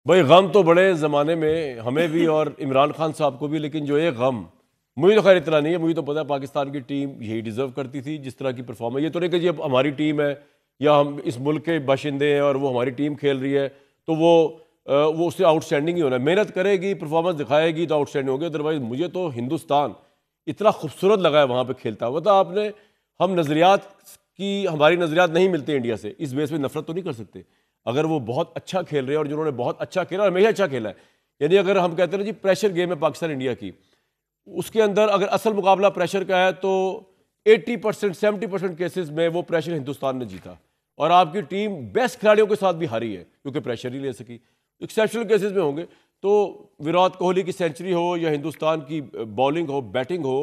भाई गम तो बड़े ज़माने में हमें भी और इमरान खान साहब को भी, लेकिन जो एक गम मुझे तो खैर इतना नहीं है। मुझे तो पता है पाकिस्तान की टीम यही डिज़र्व करती थी जिस तरह की परफॉर्मेंस। ये तो नहीं कि जी अब हमारी टीम है या हम इस मुल्क के बाशिंदे हैं और वो हमारी टीम खेल रही है तो वो उससे आउटस्टैंडिंग ही होना है। मेहनत करेगी, परफॉर्मेंस दिखाएगी तो आउटस्टैंडिंग होगी। अदरवाइज़ मुझे तो हिंदुस्तान इतना खूबसूरत लगा है वहाँ पर खेलता हुआ। मतलब आपने हम नज़रियात की हमारी नज़रियात नहीं मिलते इंडिया से, इस बेस पे नफरत तो नहीं कर सकते। अगर वो बहुत अच्छा खेल रहे हैं और जिन्होंने बहुत अच्छा खेला और हमेशा अच्छा खेला है, यानी अगर हम कहते हैं ना जी प्रेशर गेम है पाकिस्तान इंडिया की, उसके अंदर अगर असल मुकाबला प्रेशर का है तो 80% 70% केसेस में वो प्रेशर हिंदुस्तान ने जीता और आपकी टीम बेस्ट खिलाड़ियों के साथ भी हारी है क्योंकि प्रेशर ही ले सकी। एक्सेप्शनल केसेस में होंगे तो विराट कोहली की सेंचुरी हो या हिंदुस्तान की बॉलिंग हो, बैटिंग हो,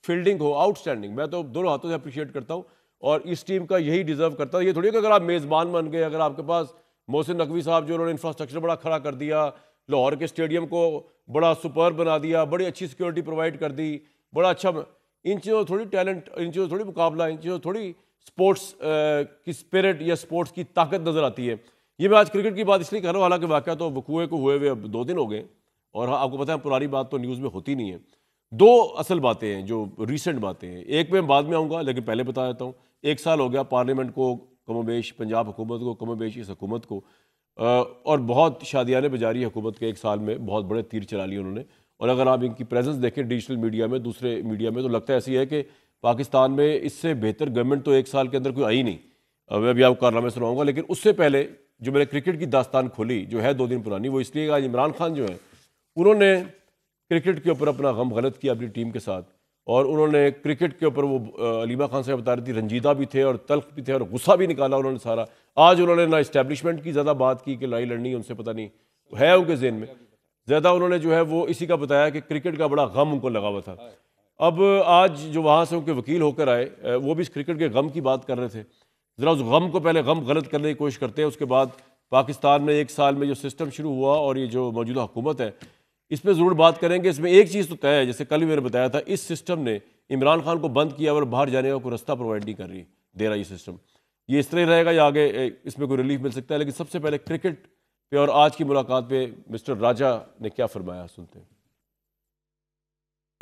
फील्डिंग हो, आउटस्टैंडिंग। मैं तो दोनों हाथों से अप्रिशिएट करता हूँ और इस टीम का यही डिजर्व करता है। ये थोड़ी कि अगर आप मेज़बान बन गए, अगर आपके पास मोहसिन नकवी साहब जो उन्होंने इंफ्रास्ट्रक्चर बड़ा खड़ा कर दिया, लाहौर के स्टेडियम को बड़ा सुपर बना दिया, बड़ी अच्छी सिक्योरिटी प्रोवाइड कर दी, बड़ा अच्छा, इन चीज़ों थोड़ी टैलेंट, इन चीज़ों थोड़ी मुकाबला, इन चीज़ों थोड़ी स्पोर्ट्स की स्पिरिट या स्पोर्ट्स की ताकत नज़र आती है। ये मैं आज क्रिकेट की बात इसलिए कर रहा हूँ, हालांकि वाक़या तो वकूए को हुए हुए अब 2 दिन हो गए और आपको पता है पुरानी बात तो न्यूज़ में होती नहीं है। 2 असल बातें हैं जो रीसेंट बातें हैं, एक मैं बाद में आऊँगा लेकिन पहले बता देता हूँ। 1 साल हो गया पार्लियामेंट को कमोबेश, पंजाब हुकूमत को कमोबेश, इस हुकूमत को और बहुत शादियाने बजारी हुकूमत के 1 साल में बहुत बड़े तीर चला लिए उन्होंने। और अगर आप इनकी प्रेजेंस देखें डिजिटल मीडिया में, दूसरे मीडिया में, तो लगता है ऐसी है कि पाकिस्तान में इससे बेहतर गवर्नमेंट तो 1 साल के अंदर कोई आई नहीं। मैं अभी आपको कारनामे सुनाऊंगा, लेकिन उससे पहले जो मैंने क्रिकेट की दास्तान खोली जो है 2 दिन पुरानी, वो इसलिए आज इमरान खान जो है उन्होंने क्रिकेट के ऊपर अपना गम गलत किया अपनी टीम के साथ और उन्होंने क्रिकेट के ऊपर वो अलीमा खान साहब बता रही थी रंजीदा भी थे और तल्ख भी थे और गुस्सा भी निकाला उन्होंने सारा। आज उन्होंने ना इस्टेब्लिशमेंट की ज़्यादा बात की कि लड़ाई लड़नी उनसे, पता नहीं है उनके ज़हन में ज़्यादा, उन्होंने जो है वो इसी का बताया कि क्रिकेट का बड़ा गम उनको लगा हुआ था। अब आज जो वहाँ से उनके वकील होकर आए वो भी इस क्रिकेट के गम की बात कर रहे थे। ज़रा उस गम को पहले गम गलत करने की कोशिश करते हैं, उसके बाद पाकिस्तान में 1 साल में जो सिस्टम शुरू हुआ और ये जो मौजूदा हुकूमत है इस पर ज़रूर बात करेंगे। इसमें एक चीज़ तो तय है, जैसे कल भी मैंने बताया था, इस सिस्टम ने इमरान खान को बंद किया और बाहर जाने का कोई रास्ता प्रोवाइड नहीं दे रहा ये सिस्टम। ये इस तरह रहेगा या आगे इसमें कोई रिलीफ मिल सकता है। लेकिन सबसे पहले क्रिकेट पे और आज की मुलाकात पे मिस्टर राजा ने क्या फरमाया सुनते हैं।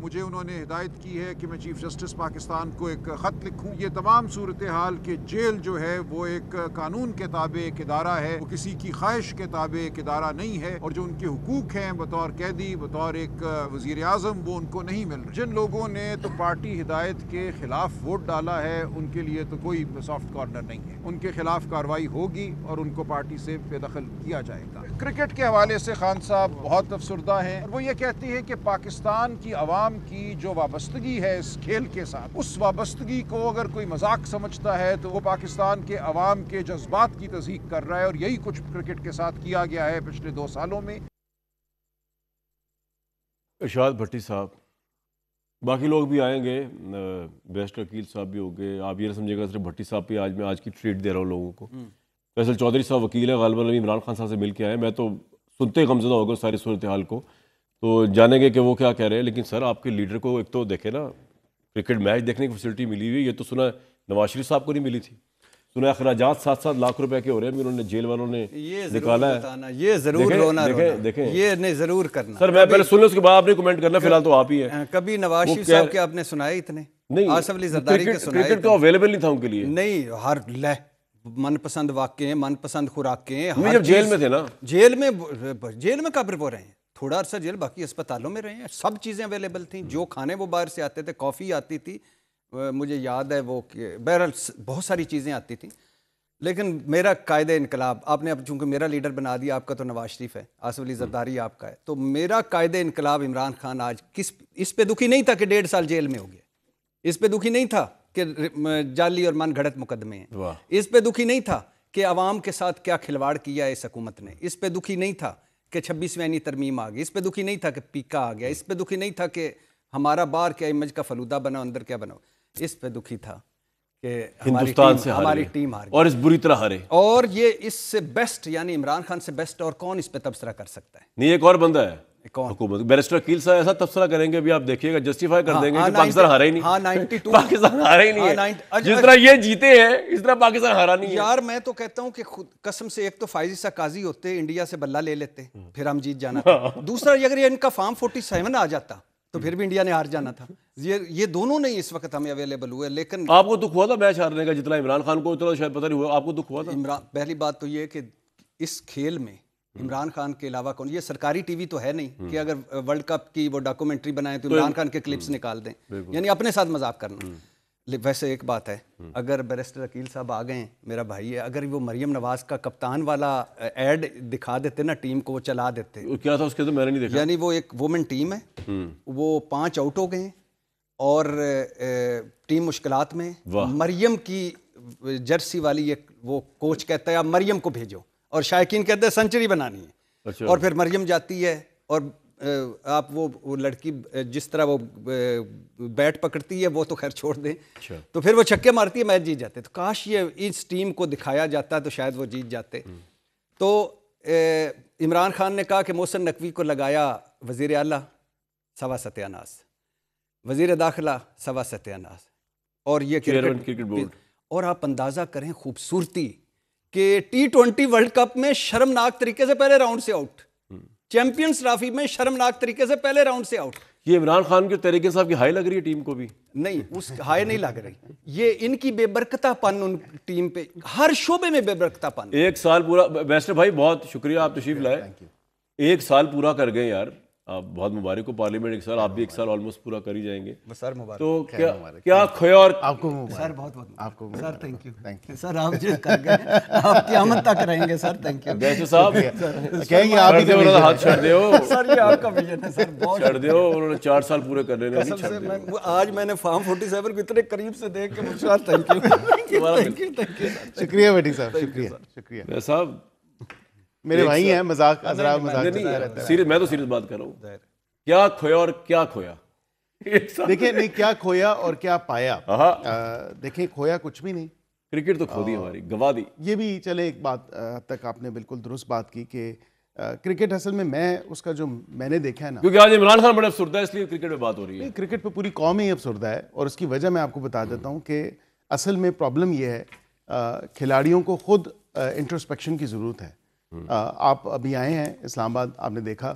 मुझे उन्होंने हिदायत की है कि मैं चीफ जस्टिस पाकिस्तान को एक ख़त लिखूं। ये तमाम सूरत हाल के जेल जो है वो एक कानून के ताबे एक इदारा है, वो किसी की ख्वाहिश के ताबे एक इदारा नहीं है और जो उनके हुकूक हैं बतौर कैदी, बतौर एक वज़ीर आज़म, वो उनको नहीं मिल रहे। जिन लोगों ने तो पार्टी हिदायत के खिलाफ वोट डाला है उनके लिए तो कोई सॉफ्ट कॉर्नर नहीं है, उनके खिलाफ कार्रवाई होगी और उनको पार्टी से बेदखल किया जाएगा। क्रिकेट के हवाले से खान साहब बहुत अफसरदा हैं और वो ये कहती है कि पाकिस्तान की आवाम की जो वाबस्तगी है इस खेल के साथ, उस वाबस्तगी को अगर कोई मजाक समझता है तो वो पाकिस्तान के अवाम के जज्बात की तज़हीक कर रहा है और यही कुछ क्रिकेट के साथ किया गया है पिछले 2 सालों में। इरशाद भट्टी साहब, बाकी लोग भी आएंगे, बेस्ट वकील साहब भी हो गए। आप ये ना समझिएगा सिर्फ भट्टी साहब पे आज की ट्रीट दे रहा हूँ लोगों को। फैसल चौधरी साहब वकील है, गालिबन अभी इमरान खान साहब से मिल के आए। मैं तो सुनते ही गमज़दा हो गया सारी सूरत हाल को, तो जानेंगे कि वो क्या कह रहे हैं। लेकिन सर आपके लीडर को एक तो देखे ना, क्रिकेट मैच देखने की फैसिलिटी मिली हुई, ये तो सुना नवाज शरीफ साहब को नहीं मिली थी। सुना अखराजात 7-7 लाख रुपए के हो रहे हैं, उन्होंने जेल वालों ने निकाला है। ये जरूर रोना देखें ये नहीं जरूर करना। सर मैं पहले सुन लो, उसके बाद आपने कमेंट करना, फिलहाल तो आप ही है। कभी नवाज शरीफ साहब के आपने सुनाए इतने नहीं, आसिफ अली जरदारी के सुनाए? क्रिकेट तो अवेलेबल नहीं था उनके लिए। नहीं, हर मनपसंद वाक़े, मनपसंद खुराकें, जब जेल में थे ना, जेल में कब वो रहे हैं, थोड़ा अरसा जेल, बाकी अस्पतालों में रहे हैं। सब चीज़ें अवेलेबल थी, जो खाने वो बाहर से आते थे, कॉफ़ी आती थी, मुझे याद है वो, बहरहाल बहुत सारी चीज़ें आती थी। लेकिन मेरा कायदे इनकलाब, आपने अब चूंकि मेरा लीडर बना दिया, आपका तो नवाज शरीफ है, आसिफ अली जरदारी आपका है, तो मेरा कायदे इनकलाब इमरान खान आज इस पे दुखी नहीं था कि 1.5 साल जेल में हो गया, इस पे दुखी नहीं था कि जाली और मन घड़त मुकदमे हैं, इस पे दुखी नहीं था कि अवाम के साथ क्या खिलवाड़ किया है इस हुकूमत ने, इस पे दुखी नहीं था कि 26वीं आईनी तरमीम आ गई, इस पे दुखी नहीं था कि पीका आ गया, इस पे दुखी नहीं था कि हमारा बार क्या इमेज का फलूदा बना, अंदर क्या बना, इस पे दुखी था कि हिंदुस्तान से हमारी टीम हार गई और इस बुरी तरह हारे। और ये इससे बेस्ट, यानी इमरान खान से बेस्ट और कौन इस पे तबसरा कर सकता है? नहीं, एक और बंदा है कौन? हुकूमत बैरिस्टर अकील साहब ऐसा तबसरा करेंगे, अभी आप देखिएगा, जस्टिफाई कर देंगे कि 90 पाकिस्तान हारा ही नहीं। हाँ 92 पाकिस्तान हारा ही नहीं हाँ, है। जिस तरह ये जीते हैं इस तरह पाकिस्तान हारा नहीं है। यार मैं तो कहता हूँ कि खुद कसम से, एक तो फाइज ईसा काजी होते, इंडिया से बल्ला ले लेते, फिर हम जीत जाना था। दूसरा, अगर ये इनका फॉर्म 47 आ जाता तो फिर भी इंडिया ने हार जाना था। ये दोनों नहीं इस वक्त हमें अवेलेबल हुए। लेकिन आपको दुख हुआ था मैच हारने का? जितना इमरान खान को उतना शायद पता नहीं हुआ, आपको दुख हुआ था? इमरान, पहली बात तो ये कि इस खेल में इमरान खान के अलावा कौन, ये सरकारी टीवी तो है नहीं कि अगर वर्ल्ड कप की वो डॉक्यूमेंट्री बनाए तो इमरान खान के क्लिप्स निकाल दें, यानी अपने साथ मजाक करना। वैसे एक बात है, अगर बैरिस्टर अकील साहब आ गए, मेरा भाई है, अगर वो मरियम नवाज का कप्तान वाला एड दिखा देते ना, टीम को वो चला देते। क्या था उसके? तो मैंने नहीं देखा। यानी वो एक वुमेन टीम है, वो 5 आउट हो गए और टीम मुश्किलात में। मरियम की जर्सी वाली एक वो कोच कहता है आप मरियम को भेजो, और शायकीन कहते हैं सेंचुरी बनानी है। अच्छा। और फिर मरियम जाती है और आप वो लड़की जिस तरह वो बैट पकड़ती है वो तो खैर छोड़ दें। अच्छा। तो फिर वो छक्के मारती है, मैच जीत जाते। तो काश ये इस टीम को दिखाया जाता तो शायद वो जीत जाते। तो इमरान खान ने कहा कि मोहसिन नकवी को लगाया वज़ीर आला, सवा सत्यानाश, वज़ीर दाखिला सवा सत्यानाश, और ये क्रिकेट बोर्ड। और आप अंदाज़ा करें खूबसूरती कि T20 वर्ल्ड कप में शर्मनाक तरीके से पहले राउंड से आउट, चैंपियंस ट्रॉफी में शर्मनाक तरीके से पहले राउंड से आउट। ये इमरान खान के तरीके साहब की हाई लग रही है टीम को भी? नहीं, उस हाई नहीं लग रही, ये इनकी बेबरकतापन उन टीम पे, हर शोबे में बेबरकतापन। 1 साल पूरा, बैरिस्टर भाई बहुत शुक्रिया, आप तशरीफ लाए। 1 साल पूरा कर गए यार, आप बहुत मुबारक हो। पार्लियामेंट 1 साल, आप भी 1 साल ऑलमोस्ट पूरा कर ही जाएंगे सर। मुबारक। तो क्या खोया? और आपको सर बहुत बहुत आपको सर थैंक यू सर, आप जो कर गए आप क़यामत तक रहेंगे सर। थैंक यू बैरिस्टर साहब, कहेंगे आप ही छोड़ दो, हाथ छोड़ दो सर, ये आपका विजन है सर, बहुत छोड़ दो। उन्होंने 4 साल पूरे कर लेने, नहीं कसम छोड़ से। दो। आज मैंने फॉर्म 47 को इतने करीब से देख के मुझे थैंक यू थैंक यू। शुक्रिया बेटी साहब, शुक्रिया शुक्रिया साहब। मेरे भाई हैं, मजाक मजाक नहीं, सीरियस, मैं तो सीरियस बात कर रहा हूँ। क्या खोया और क्या खोया? देखिए, नहीं क्या खोया और क्या पाया। देखिए, खोया कुछ भी नहीं, क्रिकेट तो खो दी हमारी, गवा दी। ये भी चले, एक बात तक आपने बिल्कुल दुरुस्त बात की कि क्रिकेट असल में मैं उसका जो मैंने देखा है ना, क्योंकि आज इमरान खान बड़ा अफसरदा है इसलिए क्रिकेट में बात हो रही है। क्रिकेट पे पूरी कौम ही अफसरदा है, और उसकी वजह मैं आपको बता देता हूँ कि असल में प्रॉब्लम ये है, खिलाड़ियों को खुद इंट्रोस्पेक्शन की ज़रूरत है। आप अभी आए हैं इस्लामाबाद, आपने देखा,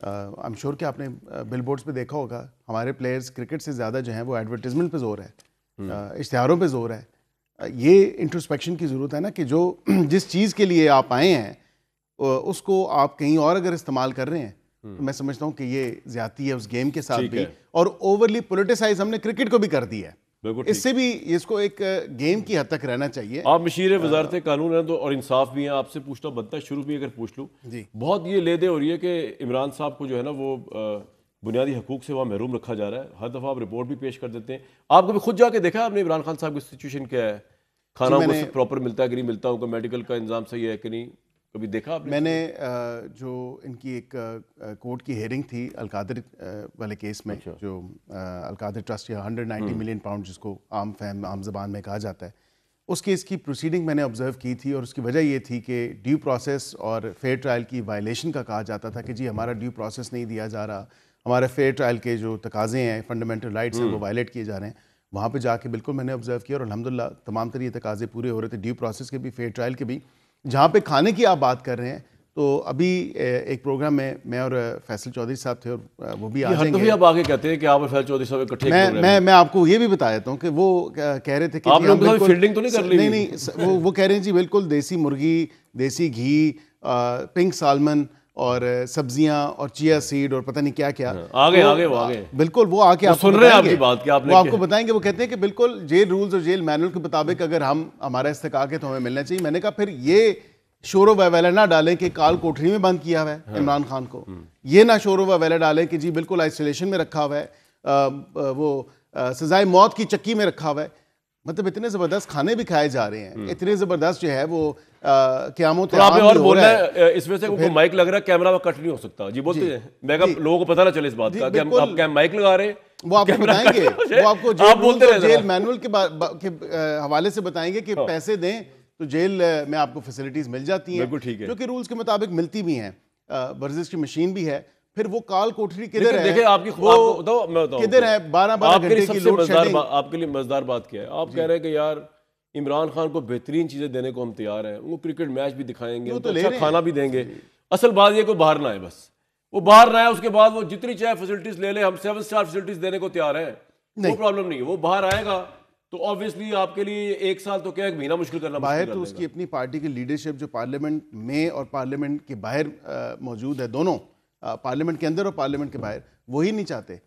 आई एम श्योर कि आपने बिल बोर्ड्स पे देखा होगा, हमारे प्लेयर्स क्रिकेट से ज़्यादा जो हैं वो एडवर्टीजमेंट पे जोर है, इश्तिहारों पे जोर है। ये इंट्रोस्पेक्शन की ज़रूरत है ना, कि जो जिस चीज़ के लिए आप आए हैं उसको आप कहीं और अगर इस्तेमाल कर रहे हैं तो मैं समझता हूँ कि ये ज़्यादती है उस गेम के साथ भी, और ओवरली पोलिटिसाइज हमने क्रिकेट को भी कर दिया है। इससे भी इसको एक गेम की हद तक रहना चाहिए। आप मशीर वजारत कानून हैं तो और इंसाफ भी हैं, आपसे पूछना बनता है, शुरू भी अगर पूछ लूँ जी। बहुत ये ले दे हो रही है कि इमरान साहब को जो है ना वो बुनियादी हकूक से वहाँ महरूम रखा जा रहा है। हर दफ़ा आप रिपोर्ट भी पेश कर देते हैं। आपको भी खुद जाके देखा आपने इमरान खान साहब की सिचुएशन क्या है? खाना उनको प्रॉपर मिलता है कि नहीं मिलता, उनका मेडिकल का इंतजाम सही है कि नहीं, कभी देखा आपने? मैंने जो इनकी एक कोर्ट की हेयरिंग थी अलकादिर वाले केस में, जो अलकादिर ट्रस्ट या 190 मिलियन पाउंड जिसको आम ज़बान में कहा जाता है, उस केस की प्रोसीडिंग मैंने ऑब्जर्व की थी, और उसकी वजह ये थी कि ड्यू प्रोसेस और फेयर ट्रायल की वायलेशन का कहा जाता था कि जी हमारा ड्यू प्रोसेस नहीं दिया जा रहा, हमारे फेयर ट्रायल के जो तकाज़े हैं, फंडामेंटल राइट्स हैं, वो वायलेट किए जा रहे हैं। वहाँ पे जाके बिल्कुल मैंने ऑब्जर्व किया, और अल्हम्दुलिल्लाह तमाम तरह तकाज़े पूरे हो रहे थे, ड्यू प्रोसेस के भी, फेयर ट्रायल के भी। जहाँ पे खाने की आप बात कर रहे हैं, तो अभी एक प्रोग्राम में मैं और फैसल चौधरी साहब थे, और वो भी आ जाएंगे। आप आगे कहते हैं कि आप और फैसल चौधरी साहब इकट्ठे, मैं आपको ये भी बता देता हूँ कि वो कह रहे थे कि आप लोग फील्डिंग तो नहीं कर ली? नहीं, वो कह रहे हैं जी बिल्कुल देसी मुर्गी, देसी घी, पिंक सालमन और सब्जियां और चिया सीड और पता नहीं क्या क्या। आगे बिल्कुल वो आके आप सुन रहे हैं आपकी बात कि वो आपको बताएंगे। वो कहते हैं कि बिल्कुल जेल रूल्स और जेल मैनुअल के मुताबिक अगर हम हमारा इस्तेकाक है तो हमें मिलना चाहिए। मैंने कहा फिर ये शोरो वैला ना डालें कि काल कोठरी में बंद किया हुआ है इमरान खान को, ये ना शोरो वैला डालें कि जी बिल्कुल आइसोलेशन में रखा हुआ है, वो सजाए मौत की चक्की में रखा हुआ है। मतलब इतने ज़बरदस्त खाने भी खाए जा रहे हैं, इतने ज़बरदस्त जो है वो क़यामत और बोल रहे हैं। इसमें से उनको माइक लग रहा है, कैमरा में कट नहीं हो सकता जी बोलते हैं। मैं कहा लोगों को पता ना चले इस बात का कि हम क्या माइक लगा रहे हैं, वो आपको बताएंगे, वो आपको जेल मैनुअल के हवाले से बताएंगे कि पैसे दें तो जेल में आपको फैसिलिटीज मिल जाती हैं, जो कि रूल्स के मुताबिक मिलती भी हैं। वर्जिश की मशीन भी है, फिर वो काल कोठरी किधर है? देखिए आपकी वो आपको बताओ, मैं बताऊं किधर है? 12 आपके लिए घंटे की सबसे लोड मजेदार शेडिंग। आपके लिए मजेदार बात क्या है? आप कह रहे हैं कि यार इमरान खान को बेहतरीन चीजें देने को हम तैयार हैं, वो क्रिकेट मैच भी दिखाएंगे, वो उनको तो ले अच्छा रहे हैं। खाना भी देंगे। असल बात ये कोई बाहर ना आए, बस वो बाहर ना आए, उसके बाद वो जितनी चाहे फैसिलिटीज ले ले, हम 7 स्टार फैसिलिटीज देने को तैयार हैं, वो प्रॉब्लम नहीं है। वो बाहर आएगा तो ऑब्वियसली आपके लिए 1 साल तो क्या 1 महीना मुश्किल करना बाहर मुश्किल तो कर उसकी अपनी पार्टी की लीडरशिप जो पार्लियामेंट में और पार्लियामेंट के बाहर मौजूद है, दोनों पार्लियामेंट के अंदर और पार्लियामेंट के बाहर, वही नहीं चाहते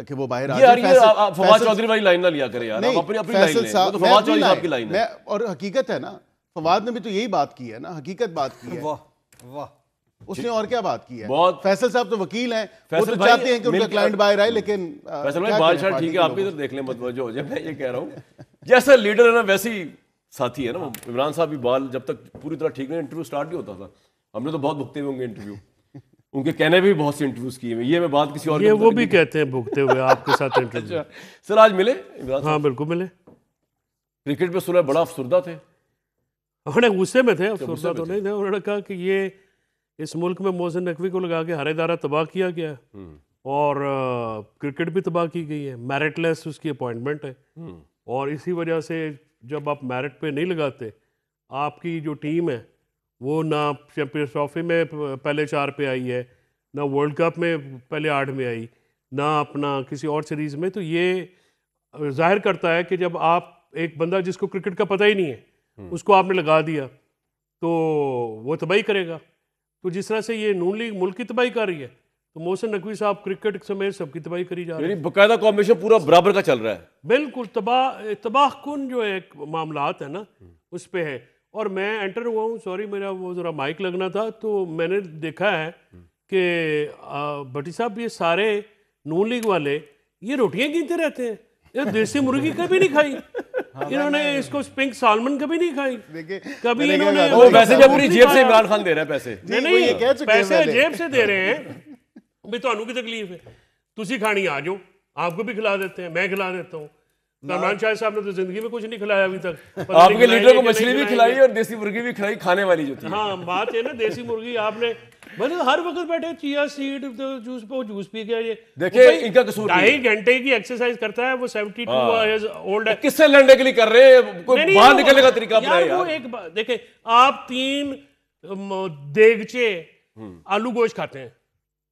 कि वो बाहर आ ये यार जाए। ये आप फवाद चौधरी वाली लाइन ना लिया करें यार, आप अपनी अपनी लाइन फैसल लें, साहब, वो तो मैं फवाद अपनी चौधरी साहब की लाइन- लाइन है। मैं और हकीकत है ना, फवाद ने भी तो यही बात की है ना, हकीकत बात की है। वाह वाह, उसने और क्या बात की है? बहुत- फैसल साहब तो वकील हैं, वो फैसल तो भाई चाहते हैं कि उनका मिल- क्लाइंट बाहर आए, लेकिन फैसल भाई क्या बाल करें शाल पार्टी ठीक के है, आप भी लोगों इधर देख लें, मतवजह हो जाए। मैं ये कह रहा हूँ जैसा लीडर है ना वैसे ही साथी है ना वो। इमरान साहब भी बाल जब तक पूरी तरह ठीक नहीं, इंटरव्यू स्टार्ट नहीं होता था, हमने तो बहुत भुगते हुए होंगे इंटरव्यू, उनके कहने भी बहुत से इंटरव्यूज किए हुए। ये मैं बात किसी और ये के वो मुताबिक भी कहते हैं भुगते हुए आपके साथ इंटरव्यू। अच्छा सर, आज मिले इमरान साहब? हाँ बिल्कुल मिले। क्रिकेट पे सुना बड़ा अफसरदा थे। उन्होंने गुस्से में थे, गुस्से अफसरदा में तो थे। नहीं थे। उन्होंने कहा कि ये इस मुल्क में मोहसिन नकवी को लगा के हर इदारा तबाह किया गया है और क्रिकेट भी तबाह की गई है, मेरिटलेस उसकी अपॉइंटमेंट है। और इसी वजह से जब आप मेरिट पे नहीं लगाते, आपकी जो टीम है वो ना चैंपियंस ट्रॉफी में पहले 4 पे आई है, ना वर्ल्ड कप में पहले 8 में आई, ना अपना किसी और सीरीज़ में। तो ये जाहिर करता है कि जब आप एक बंदा जिसको क्रिकेट का पता ही नहीं है उसको आपने लगा दिया तो वो तबाही करेगा। तो जिस तरह से ये नून लीग मुल्क की तबाही कर रही है, तो मोहसिन नकवी साहब क्रिकेट समेत सबकी तबाही करी जा रही है। यानी बकायदा कॉम्बिनेशन पूरा बराबर का चल रहा है। बिल्कुल तबाह कुन जो एक मामलात है ना उस पे है। और मैं एंटर हुआ हूँ, सॉरी मेरा वो ज़रा माइक लगना था, तो मैंने देखा है कि भट्टी साहब ये सारे नून लीग वाले ये रोटियां गिनते रहते हैं। ये देसी मुर्गी कभी नहीं खाई इन्होंने, इसको पिंक सालमन कभी नहीं खाई, देखिए, कभी मैंने इन्होंने कहा वो वैसे भी अपनी नहीं जेब से खाया। इमरान खान दे रहा है पैसे। नहीं वो ये कह नहीं चुके हैं पैसे पहले। जेब से दे रहे हैं भी ਤੁਹਾਨੂੰ ਕੀ तकलीफ है, तुसी खानी आ जाओ, आपको भी खिला देते हैं, मैं खिला देता हूँ। सलमान शाह साहब ने तो जिंदगी में कुछ नहीं खिलाया अभी तक। पता नहीं आपके खिलाएंगे लीडर को कि मछली नहीं भी खिलाएंगे। खिलाई और देसी मुर्गी भी खिलाई, खाने वाली जो थी। हाँ बात है ना, देसी मुर्गी आपने मतलब हर वक्त बैठे चिया सीड तो जूस पे जूस पी गया। ये देखिए, वो भाई इनका कसूर नहीं 2.5 घंटे की एक्सरसाइज करता है वो, 72 इयर्स ओल्ड है। किससे लड़ने के लिए कर रहे हैं? कोई नहीं, बाहर वो- निकलने का तरीका यार अपनाए वो यार। एक बात देखे, आप 3 देगचे आलू गोश्त खाते हैं,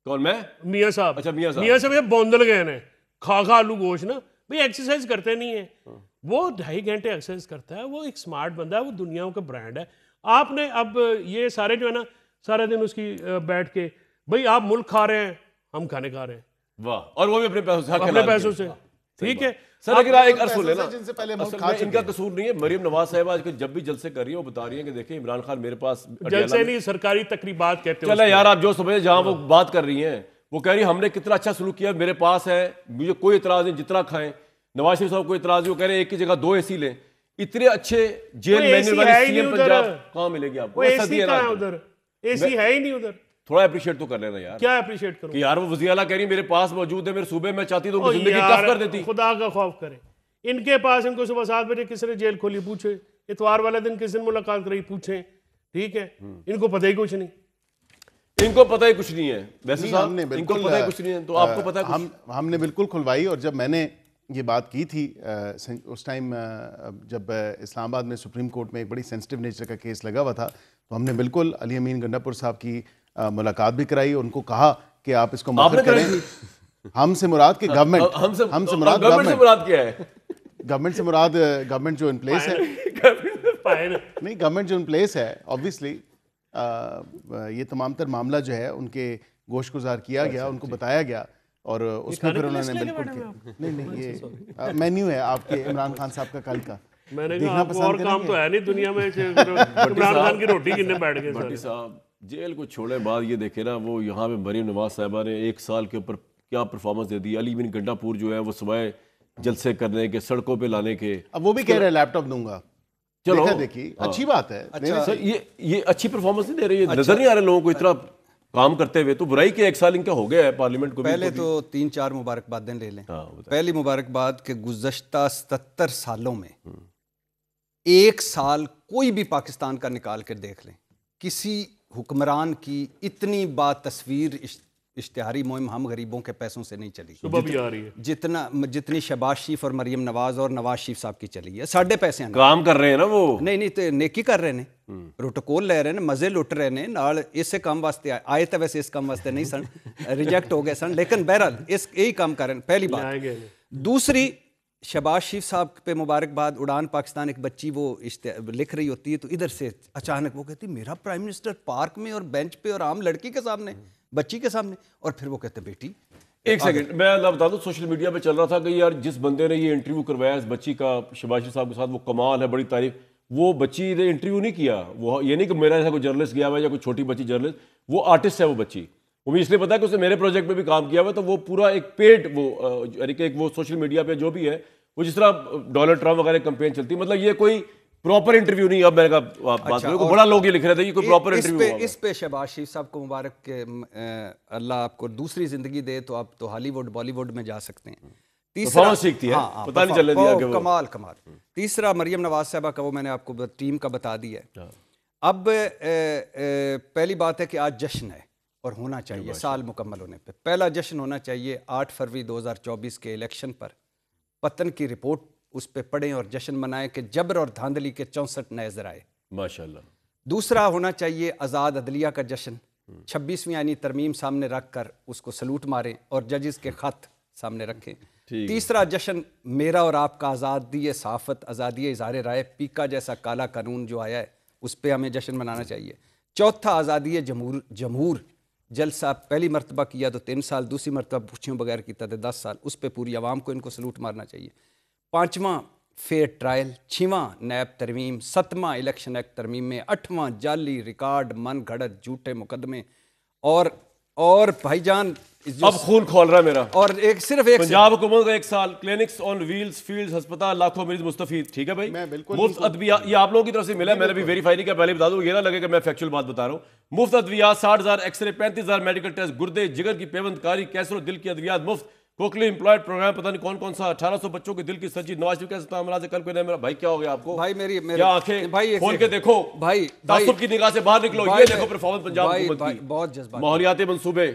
कौन मैं? मियाँ साहब। अच्छा, मियाँ साहब। मियाँ साहब ये बौंदल गए हैं, खा आलू गोश्त ना भाई, एक्सरसाइज करते नहीं है। वो 2.5 घंटे एक्सरसाइज करता है, वो एक स्मार्ट बंदा है, वो दुनिया का ब्रांड है। आपने अब ये सारे जो है ना सारे दिन उसकी बैठ के भाई आप मुल्क खा रहे हैं, हम खाने खा रहे हैं वाह, और वो भी अपने पैसों से। अपने हलाल पैसों के। से, ठीक है। सर लेकिन एक अर्ज सुन पैसों लेना, से जिनसे पहले मुल्क असल खा में चुके इनका हैं। कसूर नहीं है। मरियम नवाज साहब आज के जब भी जलसे कर रही है वो बता रही है कि देखिए इमरान खान मेरे पास जलसे नहीं, सरकारी तकरीबात कहते हैं चले उसको। यार, आप जो समझे जहां वो बात कर रही हैं, वो कह रही है हमने कितना अच्छा सलूक किया, मेरे पास है, मुझे कोई इतराज नहीं, जितना खाएं। नवाज शरीफ साहब को इतराज नहीं, वो कह रहे हैं एक की जगह 2 AC लें। इतने अच्छे जेल वो मैनुअल AC वाली है ही नहीं सीएम उधर। पंजाब कहां मिलेगी आपको? वो वो AC सदी है कहाँ है ना। उधर? AC है ही नहीं उधर। थोड़ा अप्रिशिएट तो कर लेना यार, क्या अप्रिशिएट करूं? कि यार वो वज़ीर आला कह रही मेरे पास मौजूद है, मेरे सूबे में चाहती तो ओ उनकी जिंदगी यार, टफ कर देती। खुदा का खौफ करे, इनके पास इनको सुबह 7 बजे किसने जेल खोली पूछे, इतवार वाले दिन किस दिन मुलाकात रही पूछे, ठीक है। इनको पता ही कुछ नहीं, इनको पता ही कुछ नहीं है वैसे नहीं, साहब, हमने इनको बिल्कुल, पता ही कुछ नहीं है, तो आपको पता है कुछ? हमने बिल्कुल खुलवाई। और जब मैंने ये बात की थी उस टाइम जब इस्लामाबाद में सुप्रीम कोर्ट में एक बड़ी सेंसिटिव नेचर का केस लगा हुआ था, तो हमने बिल्कुल अली अमीन गंडापुर साहब की मुलाकात भी कराई, उनको कहा कि आप इसको आपने मुखर कराई करें। हमसे मुराद के गवर्नमेंट, हमसे मुराद गवर्नमेंट से मुराद क्या है? गवर्नमेंट से मुराद गवर्नमेंट जो इन प्लेस है, पाए ना। नहीं गवर्नमेंट जो इन प्लेस है, ऑब्वियसली ये तमाम तर मामला जो है उनके गोशगुजार किया गया, उनको बताया गया और उसमें फिर उन्होंने बिल्कुल नहीं ये मेन्यू है आपके इमरान खान साहब का कल का। मैंने देखना कहा आपको पसंद और काम करेंगे? तो है नहीं दुनिया में, इमरान खान की रोटी गिनने बैठ गए भट्टी सारे। साहब जेल को छोड़े बाद ये देखे ना, वो यहाँ पे मरीम नवाज साहिबा ने 1 साल के ऊपर क्या परफॉर्मेंस दे दी। अली बिन गंडापुर जो है वो सिवाय जलसे करने के, सड़कों पे लाने के, अब वो भी कह रहे हैं लैपटॉप दूंगा। चलो देखी अच्छी बात है। सर ये अच्छी परफॉर्मेंस नहीं दे रही है, नजर नहीं आ रहे लोगों को इतना काम करते हुए। तो बुराई के 1 साल इनका हो गया है पार्लियामेंट को भी। पहले तो 3-4 मुबारकबादें ले लें। हाँ, बताइए। पहली मुबारकबाद के गुज़श्ता 77 सालों में 1 साल कोई भी पाकिस्तान का निकाल कर देख लें, किसी हुक्मरान की इतनी बातस्वीर इश्तिहारी मुहिम हम गरीबों के पैसों से नहीं चली, सुबह भी आ रही है। जितनी शहबाज शरीफ और मरियम नवाज और नवाज शरीफ साहब की चली है, साढ़े पैसे काम कर रहे हैं ना वो। नहीं तो नेकी कर रहे ने, प्रोटोकॉल ले रहे ने, मजे लुट रहे ने, नाल इसे काम वास्ते आए तो वैसे इस काम वास्ते नहीं सन, रिजेक्ट हो गए सन, लेकिन बहरहाल इस यही काम कर रहे हैं, पहली बात। दूसरी, शहबाज शरीफ साहब पे मुबारकबाद, उड़ान पाकिस्तान एक बच्ची वो लिख रही होती है तो इधर से अचानक वो कहती मेरा प्राइम मिनिस्टर पार्क में और बेंच पे और आम लड़की के सामने, बच्ची के सामने, और फिर वो कहते बेटी एक सेकंड, मैं बता दूं, सोशल मीडिया पे चल रहा था कि यार जिस बंदे ने ये इंटरव्यू करवाया इस बच्ची का शहबाज शरीफ साहब के साथ, वो कमाल है, बड़ी तारीफ। वो बच्ची ने इंटरव्यू नहीं किया, वो ये नहीं कि मेरा ऐसा कोई जर्नलिस्ट गया हुआ या कोई छोटी बच्ची जर्नलिस्ट, वो आर्टिस्ट है वो बच्ची। वो मुझे इसलिए पता है कि उसने मेरे प्रोजेक्ट में भी काम किया हुआ, तो वो पूरा एक पेड वो यानी कि एक वो सोशल मीडिया पे जो भी है वो जिस तरह डोनाल्ड ट्रम्प वगैरह कैंपेन चलती है, मतलब ये कोई प्रॉपर इंटरव्यू नहीं। अब मैंने कहा आप बात करो, बड़ा लोग ये लिख रहे थे कि कोई प्रॉपर इंटरव्यू। इस पे शहबाज शरीफ साहब को मुबारक के अल्लाह आपको दूसरी जिंदगी दे, तो आप तो हॉलीवुड बॉलीवुड में जा सकते हैं। तीसरा सीखती है, पता नहीं चलने दिया कि कमाल। तीसरा, मरियम नवाज साहबा का वो मैंने आपको टीम का बता दिया है। अब पहली बात है कि आज जश्न है और होना चाहिए, साल मुकम्मल होने पे पहला जश्न होना चाहिए 8 फरवरी 2024 के इलेक्शन पर। पतन की रिपोर्ट उस पर पढ़ें और जश्न मनाएं कि जबर और धांधली के 64 नए ज़राए, माशाल्लाह। दूसरा होना चाहिए आज़ाद अदलिया का जश्न, 26वीं आईनी तरमीम सामने रख कर उसको सलूट मारें और जजेस के ख़त सामने रखें। तीसरा जश्न मेरा और आपका आज़ादी सहाफ़त, आज़ादी इज़हार राय, पीका जैसा काला कानून जो आया है उस पर हमें जश्न मनाना चाहिए। चौथा, आज़ादी जमहूर जलसा पहली मरतबा किया तो 3 साल, दूसरी मरतबा पूछियों बगैर किया तो 10 साल, उस पर पूरी आवाम को इनको सलूट मारना चाहिए। पाँचवां, फेयर ट्रायल। 6वां, नैब तरमीम। 7वां, इलेक्शन एक्ट तरमीम में। 8वां, जाली रिकॉर्ड, मन घड़त झूठे मुकदमे। और भाईजान अब खून खोल रहा है मेरा। और सिर्फ एक पंजाब हुकूमत का 1 साल, क्लिनिक्स ऑन व्हील्स, फील्ड अस्पताल, लाखों मरीज मुस्तफीद। ठीक है भाई, मैं बिल्कुल मुफ्त अद्विया, ये आप लोगों की तरफ से मिला है, मैंने भी वेरीफाई नहीं किया, पहले बता दूं, ये ना लगे कि मैं फैक्चुअल बात बता रहा हूं। मुफ्त अद्विया, 60,000 एक्सरे, 35,000 मेडिकल टेस्ट, गुर्दे जिगर की पेवंदकारी, कैंसर और दिल की अद्वियात मुफ्त। कोकली एम्प्लॉयड प्रोग्राम, पता नहीं कौन कौन सा, 1800 बच्चों के दिल की सर्जरी। नवाज शरीफ कैसे अमराज से कल कोई नहीं। मेरा भाई क्या हो गया आपको भाई? मेरी क्या आंखें भाई खोल के देखो भाई, तासुब की निगाह से बाहर निकलो। ये देखो परफॉर्मेंस पंजाब हुकूमत की, बहुत जज्बा, माहौलियाती मंसूबे।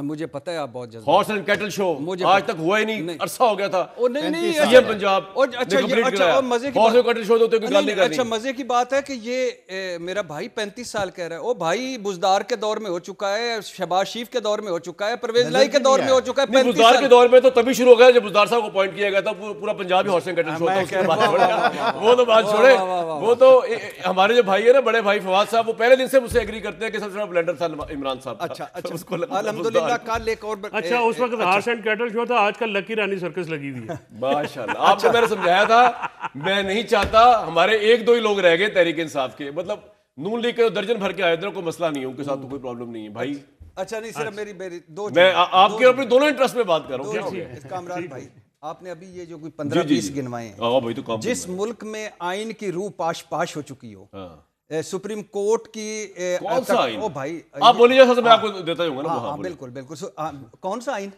मुझे पता है आप बहुत जज्बा। हॉर्स एंड कैटल शो आज तक हुआ ही नहीं, अरसा हो गया था। नहीं सीएम पंजाब। अच्छा, मजे की हॉर्स एंड कैटल शो होते कोई गल नहीं करनी। अच्छा, मजे की बात है कि ये मेरा भाई 35 साल कह रहा है। ओ भाई, बुजदार के दौर में हो चुका है, शहबाज शरीफ के दौर में हो चुका है, परवेज लाई के दौर में हो चुका है। बुजदार के दौर में तो तभी शुरू हो गया जब बुजदार साहब को अपॉइंट किया गया था, पूरा पंजाब ही हॉर्स एंड कैटल शो था। वो तो बात छोड़े, वो तो हमारे जो भाई है ना, बड़े भाई फवाद साहब, वो पहले दिन से मुझसे एग्री करते हैं कि सबसे बड़ा ब्लेंडर था इमरान साहब। अच्छा, अल्हम्दुलिल्लाह। कल एक और अच्छा, उस वक्त हॉर्स एंड कैटल शो था, आजकल लकी रानी सर्कस लगी हुई है। माशाल्लाह, आपको मैंने समझाया था, मैं नहीं चाहता हमारे 1-2 ही लोग रह गए तहरीक इंसाफ के, मतलब नून लीग के दर्जन भर के आए थे, कोई मसला नहीं है, उनके साथ तो कोई प्रॉब्लम नहीं है भाई। अच्छा, नहीं, सिर्फ मेरी दो, मैं आपके और अपने दोनों इंटरेस्ट में बात कर रहा हूँ। कामरान भाई, आपने अभी ये जो कोई 15-20 गिनवाए हैं, तो जिस मुल्क में आइन की रूह पाश हो चुकी हो, सुप्रीम कोर्ट की कौन सा आइन? ओ भाई, आप बोलिए, जैसा मैं आपको देता हूँ ना। हाँ, बिल्कुल कौन सा आइन?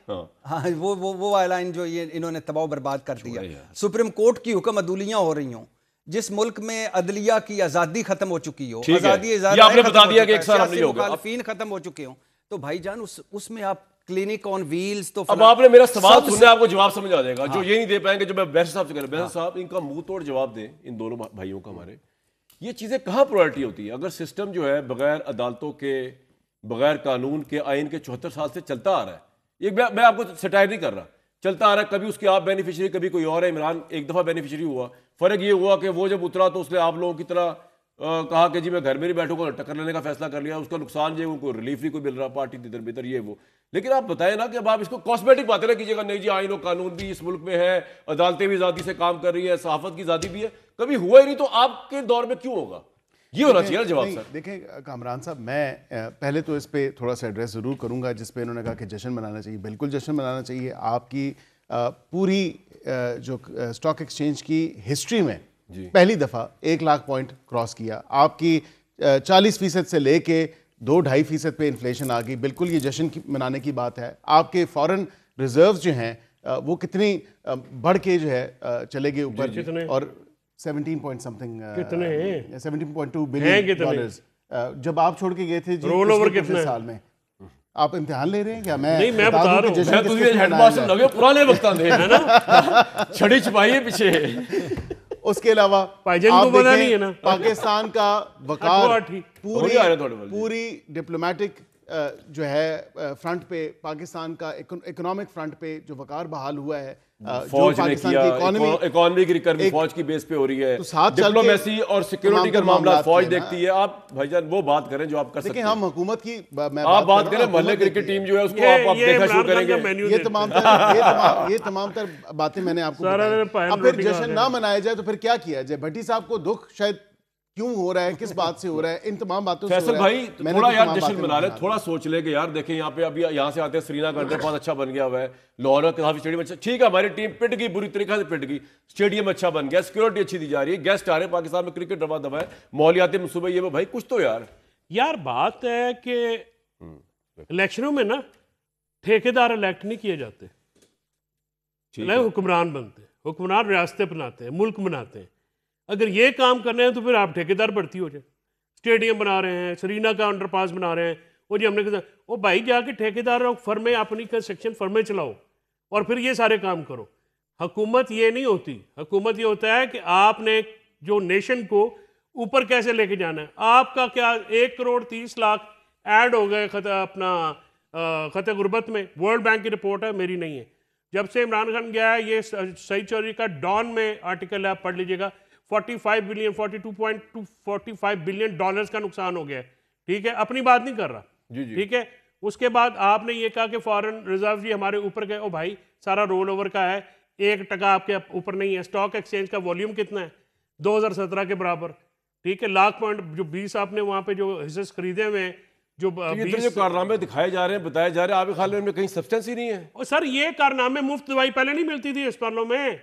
हाँ, वो वाला आइन जो ये इन्होंने तबाह बर्बाद कर दिया। सुप्रीम कोर्ट की हुक्म अदुलियां हो रही हों, जिस मुल्क में अदलिया की आजादी खत्म हो चुकी हो, आजादी आपने बता दिया कि 1 साल नहीं होगा, मुखालिफिन खत्म हो चुके हो, तो भाईजान उसमें आप क्लिनिक ऑन व्हील्स। तो अब आपने मेरा सवाल सुनने, आपको जवाब समझ आ जाएगा। जो ये नहीं दे पाएंगे, जो मैं बैरिस्टर साहब से कह रहा हूं, बैरिस्टर साहब इनका मुंह तोड़ जवाब दें, इन दोनों भाइयों का। हमारे ये चीजें कहाँ प्रायोरिटी होती है? अगर सिस्टम जो है बगैर अदालतों के, बगैर कानून के, आइन के 74 साल से चलता आ रहा है, ये मैं आपको सटायर नहीं कर रहा, चलता आ रहा है, कभी उसके आप बेनिफिशियरी, कभी कोई और है। इमरान एक दफा बेनिफिशियरी हुआ, फर्क ये हुआ कि वो जब उतरा तो उसने आप लोगों की तरह कहा कि जी मैं घर में नहीं बैठूंगा, टक्कर लेने का फैसला कर लिया। उसका नुकसान जो है, उनको रिलीफ नहीं कोई मिल रहा, पार्टी इधर बेहतर ये वो। लेकिन आप बताएं ना कि अब आप इसको कॉस्मेटिक बातें ना कीजिएगा, नहीं जी आइन और कानून भी इस मुल्क में है, अदालतें भी आजादी से काम कर रही है, सहाफत की आजादी भी है, कभी हुआ ही नहीं, तो आपके दौर में क्यों होगा? ये होना चाहिए जवाब। सर देखिए कामरान साहब, मैं पहले तो इस पे थोड़ा सा एड्रेस जरूर करूंगा, जिस पे इन्होंने कहा कि जश्न मनाना चाहिए। बिल्कुल जश्न मनाना चाहिए। आपकी पूरी जो स्टॉक एक्सचेंज की हिस्ट्री में पहली दफा 1 लाख पॉइंट क्रॉस किया। आपकी 40% से लेके 2-2.5% पे इन्फ्लेशन आ गई। बिल्कुल ये जश्न मनाने की बात है। आपके फॉरेन रिजर्व्स जो हैं वो कितनी बढ़ के जो है चले गए ऊपर, और 17 पॉइंट समथिंग, 17.2 बिलियन डॉलर्स जब आप छोड़ के गए थे जी, रोल ओवर कितने साल में आप इम्तिहान ले रहे हैं क्या? नहीं, मैं बता रहा हूँ। जश्न मैं किस तुझे किस में हेडमास्टर मनाया लगे पुराने वक्तां दे है ना छड़ी छपाई है पीछे। जाए? उसके अलावा भाईजान आप को पता देखें, नहीं है ना। पाकिस्तान का वकार वो ठीक। होने आ रहे थोड़े बहुत। पूरी डिप्लोमेटिक जो है फ्रंट पे, पाकिस्तान का इकोनॉमिक फ्रंट पे जो वकार बहाल हुआ है, जो फौज ने पाकिस्तान किया, की इकोनॉमी की रिकवरी फौज की बेस पे हो रही है, तो साथ चल के डिप्लोमेसी और सिक्योरिटी का तमाम मामला मामलात फौज किए ना। देखती है। आप भाईजान वो बात करें जो आप कर सकते देखिए, हैं। हम हुकूमत की मैं आप बात कर करें रहा हूं, मोहल्ले हुकूमत क्रिकेट देखिए। टीम जो है उसको ये आप देखना शुरू इमरान खान करेंगे। का मेन्यू ये देते तमाम हैं। तर ये तमाम तर बातें मैंने आपको सारा दिन बताई। पायन अब फिर रोटी खा जश्न रहे ना हैं। मनाया जाए तो फिर क्या किया जाए? भट्टी साहब को दुख शायद क्यों हो रहा है, किस बात से हो रहा है, इन तमाम बातों से हो फैसल रहा भाई है। मैंने थोड़ा तो यार तमाम जश्न बातें मना ले, बता दी। थोड़ा सोच ले कि यार देखें यहाँ पे अभी यहाँ से आते हैं श्रीना का अंडरपास अच्छा बन गया हुआ है, लाहौर का काफी स्टेडियम अच्छा, ठीक है हमारी टीम पिट गई, बुरी तरीके से पिट गई, स्टेडियम अच्छा बन गया, सिक्योरिटी अच्छी दी जा रही है, गेस्ट आ रहे हैं, पाकिस्तान में क्रिकेट रवा दवा है, माहौलियाती मनसूबे ये वो, भाई कुछ तो यार बात है कि इलेक्शनों में ना ठेकेदार इलेक्ट नहीं किए जाते, हुक्मरान बनते हैं, हुक्मरान रियासतें बनाते हैं, मुल्क बनाते हैं। अगर ये काम करने हैं तो फिर आप ठेकेदार भर्ती हो जाए। स्टेडियम बना रहे हैं, सरीना का अंडरपास बना रहे हैं, वो जी हमने कहा वो भाई जाके ठेकेदार और फर्में अपनी कंस्ट्रक्शन फर्में चलाओ और फिर ये सारे काम करो। हुकूमत ये नहीं होती, हुकूमत ये होता है कि आपने जो नेशन को ऊपर कैसे लेके जाना है। आपका क्या 1,30,00,000 ऐड हो गए अपना खत गुर्बत में, वर्ल्ड बैंक की रिपोर्ट है, मेरी नहीं है। जब से इमरान खान गया है, ये सईद चौधरी का डॉन में आर्टिकल है, आप पढ़ लीजिएगा, 42.45 बिलियन डॉलर्स का नुकसान हो गया है। ठीक है, अपनी बात नहीं कर रहा, ठीक है। उसके बाद आपने ये कहा कि फॉरेन रिजर्व जी हमारे ऊपर गए। ओ भाई, सारा रोल ओवर का है, 1% आपके ऊपर नहीं है। स्टॉक एक्सचेंज का वॉल्यूम कितना है? 2017 के बराबर, ठीक है। लाख पॉइंट जो 20 आपने वहां पे जो हिस्से खरीदे हुए हैं, जो ये जो कारनामे दिखाए जा रहे हैं, बताए जा रहे हैं, आपके ख्याल में उनमें कहीं सब्सटेंस ही नहीं है? और सर ये कारनामे, मुफ्त दवाई पहले नहीं मिलती थी अस्पतालों में,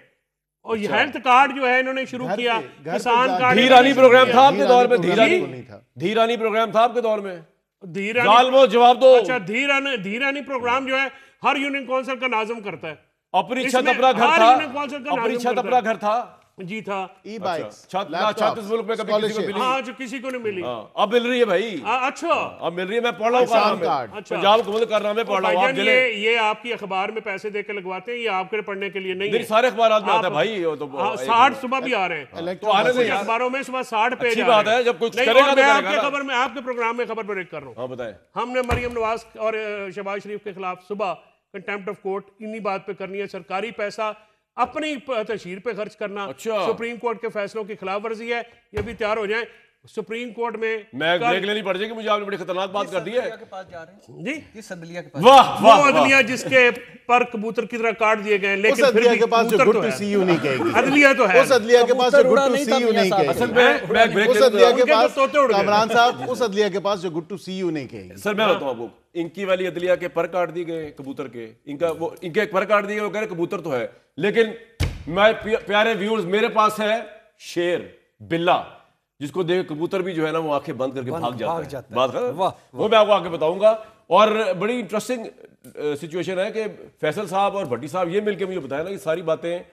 और ये हेल्थ कार्ड जो है इन्होंने शुरू घर किया, पे किसान कार्ड। धीरानी प्रोग्राम था आपके दौर में? नहीं था। धीरानी प्रोग्राम था आपके दौर में? धीरानी, जाल वो जवाब दो। अच्छा, धीरानी प्रोग्राम जो है हर यूनियन काउंसिल का नाज़म करता है। अपनी छत इसमें अपना घर हर था, यूनियन काउंसिल का अपनी नाज़म छत करता अपना है। घर था जी था। ई बाइक्स, छत ना 36 मुल्क में कभी किसी को मिली? हाँ, जो किसी को नहीं मिली। हाँ, अब मिल रही है भाई, अच्छा, अब मिल रही है। मैं पढ़ रहा हूँ किसान कारनामे, कार्ड। अच्छा। पंजाब हुकूमत कारनामे पढ़ रहा हूँ। आप भाईजान, जिले ये आपकी अखबार में पैसे दे के लगवाते हैं, ये आपके पढ़ने के लिए नहीं मेरे है। सारे अखबार में आता है आप- भाई, वो तो 60 सुबह भी आ रहे हैं, तो आने कुछ से यार अखबारों में सुबह 60 पेज अच्छी आ बात रहे हैं। है, जब कुछ नहीं, करेगा और तो मैं करेगा आपके ना। खबर में, आपके प्रोग्राम में खबर ब्रेक कर रहा हूँ। हाँ बताएं। हमने मरियम नवाज और शहबाज शरीफ के खिलाफ सुबह कंटेम्प्ट ऑफ कोर्ट इन्हीं बात पे करनी है। सरकारी पैसा अपनी तशहीर पे खर्च करना अच्छा। सुप्रीम कोर्ट के फैसलों की खिलाफ वर्जी है। ये भी तैयार हो जाए। सुप्रीम कोर्ट में मैं ब्रेक लेनी पड़ जाएगी, मुझे आपने बड़ी खतरनाक बात कर दी है। के पास जा रहे हैं जी, किस अदलिया के पास? वाह वो वाह वाह। अदलिया जिसके पर कबूतर की तरह काट दिए गए, उस लेकिन फिर अदलिया भी के पास जो कबूतर गुड तो टू है। सी यू नहीं कहेगी, अदलिया तो है। उस अदलिया के पास जो कबूतर गुड उड़ा टू नहीं सी था यू मियां नहीं साहब। असल कहेगी, में मैं ब्रेक उस लेने अदलिया के उनके तो पास, तोते उड़ गए। कामरान साहब, उस अदलिया के पास जो गुड टू सी यू नहीं कहेगी। सर मैं बताऊं आपको, इनकी वाली अदलिया के पर काट दिए गए कबूतर के, इनके पर काट दिए गए, वो कह रहे कबूतर तो है, लेकिन मैं प्यारे व्यूअर्स, मेरे पास है शेर, बिल्ला, जिसको देख कबूतर भी जो है ना वो आंखें बंद करके भाग जाता है। बात है, वो मैं आपको आगे बताऊंगा। और बड़ी इंटरेस्टिंग सिचुएशन है कि फैसल साहब और भट्टी साहब ये मिलकर मुझे बताया ना कि सारी बातें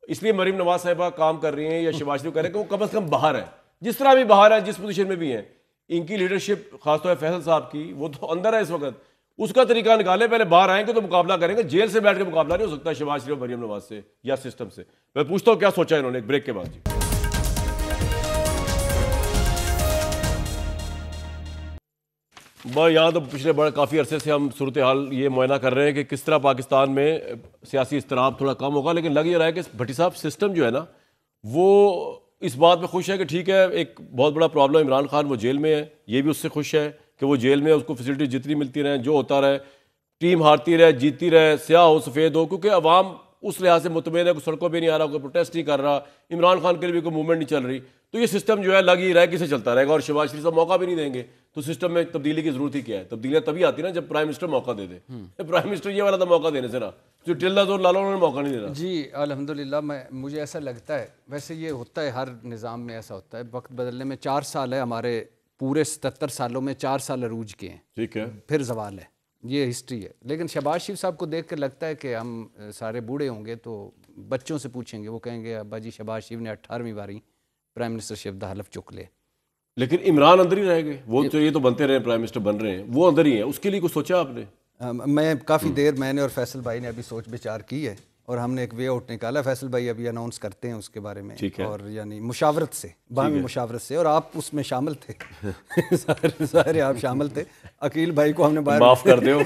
इसलिए मरीम नवाज साहिबा काम कर रही हैं या शहबाज शरीफ कर रहे हैं कि वो कम से कम बाहर है, जिस तरह भी बाहर है, जिस पोजीशन में भी हैं, इनकी लीडरशिप खासतौर पर फैसल साहब की, वो तो अंदर है इस वक्त, उसका तरीका निकाले, पहले बाहर आएंगे तो मुकाबला करेंगे। जेल से बैठ के मुकाबला नहीं हो सकता शहबाज शरीफ मरीम नवाज से या सिस्टम से। मैं पूछता हूँ क्या सोचा इन्होंने एक ब्रेक के बाद। जी यहाँ तो पिछले बड़े काफ़ी अरसे से हम सूरत हाल ये मुआयना कर रहे हैं कि किस तरह पाकिस्तान में सियासी इस्तराब थोड़ा कम होगा, लेकिन लग ये रहा है कि भट्टी साहब सिस्टम जो है ना वो इस बात में खुश है कि ठीक है, एक बहुत बड़ा प्रॉब्लम इमरान खान वो जेल में है, ये भी उससे खुश है कि वो जेल में है, उसको फैसिलिटी जितनी मिलती रहे, जो होता रहे, टीम हारती रहे जीतती रहे, स्याह हो सफ़ेद हो, क्योंकि अवाम उस लिहाज से मुतमईन है, कोई सड़कों पे नहीं आ रहा, कोई प्रोटेस्ट नहीं कर रहा, इमरान खान के लिए भी कोई मूवमेंट नहीं चल रही, तो ये सिस्टम जो है लग ही रहा है किसे चलता रहेगा। और शहबाज शरीफ साहब मौका भी नहीं देंगे, तो सिस्टम में तब्दीली की जरूरत ही क्या है? तब्दीलियाँ तभी आती ना जब प्राइम मिनिस्टर मौका दे दे। प्राइम मिनिस्टर ये वाला था मौका देने से ना, जो टिल्ला जोर लाला उन्होंने मौका नहीं देना। जी अल्हम्दुलिल्लाह, मुझे ऐसा लगता है, वैसे ये होता है हर निज़ाम में, ऐसा होता है, वक्त बदलने में 4 साल है, हमारे पूरे 77 सालों में 4 साल अरूज के हैं, ठीक है, फिर जवाल है, ये हिस्ट्री है। लेकिन शहबाज शरीफ साहब को देख कर लगता है कि हम सारे बूढ़े होंगे तो बच्चों से पूछेंगे, वो कहेंगे अब्बा जी शहबाज शरीफ ने 18वीं बारी प्राइम मिनिस्टरशिप दा हलफ चुक ले। लेकिन इमरान अंदर ही रह गए, वो तो ये तो बनते रहे, प्राइम मिनिस्टर बन रहे हैं, वो अंदर ही हैं, उसके लिए कुछ सोचा आपने? मैं काफ़ी देर मैंने और फैसल भाई ने अभी सोच विचार की है और हमने एक वे आउट निकाला। फैसल भाई अभी अनाउंस करते हैं उसके बारे में, और यानी मुशावरत से, बाहमी मुशावरत से, और आप उसमें शामिल थे सारे आप शामिल थे। अकील भाई को हमने बाहर माफ कर दो।